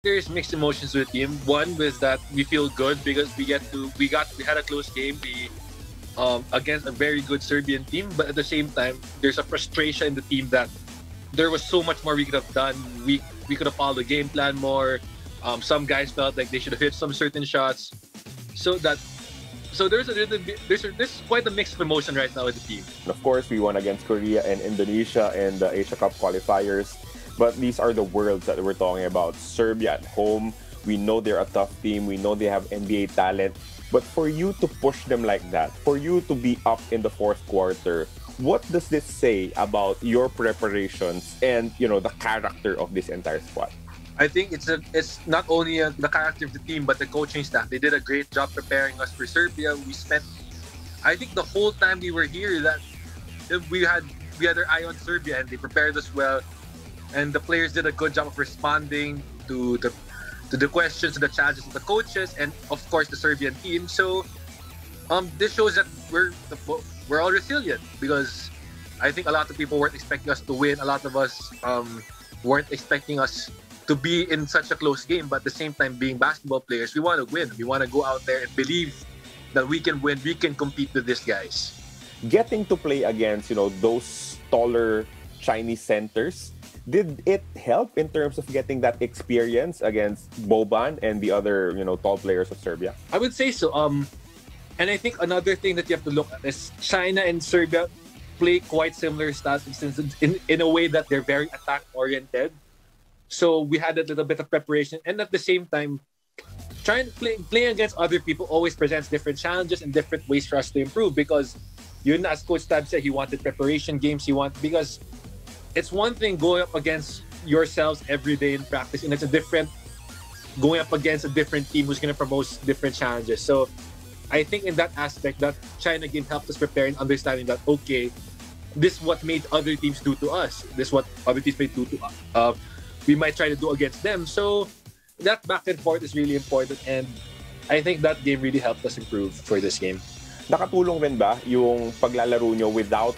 There's mixed emotions with the team. One was that we feel good because we had a close game. We against a very good Serbian team, but at the same time, there's a frustration in the team that there was so much more we could have done. We could have followed the game plan more. Some guys felt like they should have hit some certain shots. So that so there's a little bit there's quite a mixed emotion right now with the team. Of course, we won against Korea and Indonesia in the Asia Cup qualifiers. But these are the worlds that we're talking about. Serbia at home, we know they're a tough team. We know they have NBA talent. But for you to push them like that, for you to be up in the fourth quarter, what does this say about your preparations and, the character of this entire squad? I think it's not only the character of the team but the coaching staff. They did a great job preparing us for Serbia. I think the whole time we were here that we had our eye on Serbia and they prepared us well. And the players did a good job of responding to the questions, to the challenges of the coaches, and of course the Serbian team. So, this shows that we're all resilient because I think a lot of people weren't expecting us to win. A lot of us weren't expecting us to be in such a close game. But at the same time, being basketball players, we want to win. We want to go out there and believe that we can win. We can compete with these guys. Getting to play against those taller Chinese centers. Did it help in terms of getting that experience against Boban and the other, tall players of Serbia? I would say so. And I think another thing that you have to look at is China and Serbia play quite similar styles in a way that they're very attack-oriented. So we had a little bit of preparation. And at the same time, playing against other people always presents different challenges and different ways for us to improve because as Coach Tab said, he wanted preparation games. Because it's one thing going up against yourselves every day in practice, and it's a different going up against a different team who's going to promote different challenges. So I think in that aspect, that China game helped us prepare and understanding that, okay, this is what made other teams do to us. This is what other teams may do to us. We might try to do against them. So that back and forth is really important, and I think that game really helped us improve for this game. Nakatulong rin ba yung paglalaro nyo without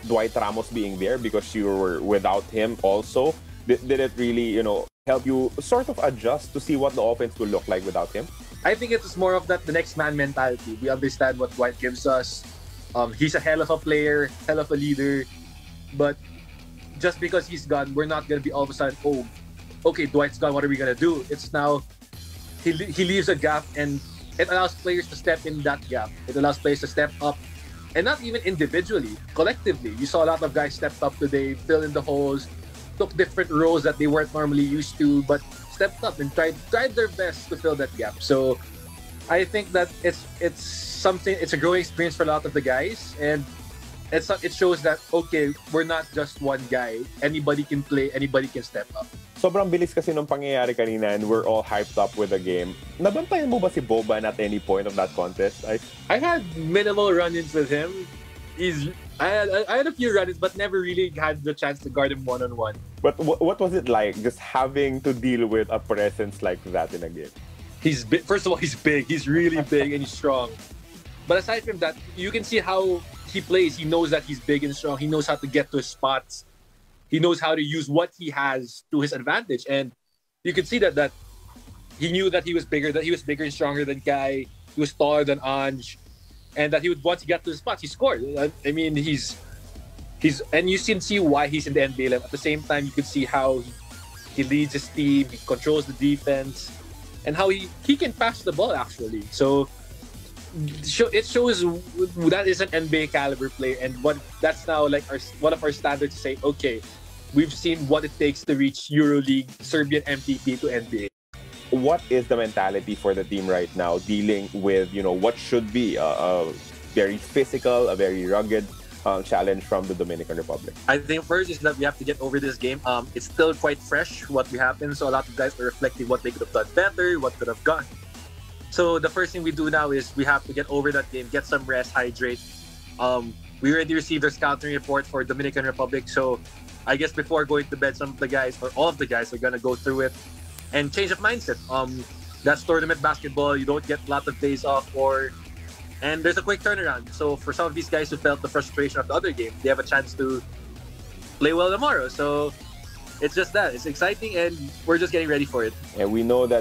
Dwight Ramos being there because you were without him also? Did it really, help you sort of adjust to see what the offense will look like without him? I think it was more of the next man mentality. We understand what Dwight gives us. He's a hell of a player, hell of a leader. But just because he's gone, we're not going to be all of a sudden, oh, okay, Dwight's gone, what are we going to do? It's now, he leaves a gap and it allows players to step in that gap. It allows players to step up. And not even individually, collectively. You saw a lot of guys stepped up today, filled in the holes, took different roles that they weren't normally used to, but stepped up and tried their best to fill that gap. So I think that it's a growing experience for a lot of the guys, and it shows that, okay, we're not just one guy. Anybody can play, anybody can step up. Sobrang bilis kasi nung pangyayari kanina and we're all hyped up with the game. Nabantayan mo ba si Boban at any point of that contest? I had minimal run-ins with him. I had a few run-ins, but never really had the chance to guard him one-on-one. But what was it like just having to deal with a presence like that in a game? He's big. First of all, he's big. He's really big and he's strong. But aside from that, you can see how he plays. He knows that he's big and strong. He knows how to get to his spots. He knows how to use what he has to his advantage. And you can see that he knew that he was bigger and stronger than Kai. He was taller than Anj. And that once he got to the spots, he scored. I mean, and you can see why he's in the NBA. At the same time, you can see how he leads his team, he controls the defense, and how he can pass the ball, actually. So it shows that is an NBA caliber player, and that's now like one of our standards to say, okay, we've seen what it takes to reach EuroLeague, Serbian MVP to NBA. What is the mentality for the team right now dealing with, what should be a very physical, a very rugged challenge from the Dominican Republic? I think first is that we have to get over this game. It's still quite fresh what happened, so a lot of guys are reflecting what they could have done better, what could have gone. So the first thing we do now is we have to get over that game, get some rest, hydrate. We already received our scouting report for Dominican Republic, so I guess before going to bed, some of the guys, or all of the guys, are gonna go through it and change of mindset. That's tournament basketball. You don't get a lot of days off, and there's a quick turnaround. So for some of these guys who felt the frustration of the other game, they have a chance to play well tomorrow. So it's just that it's exciting, and we're just getting ready for it. And we know that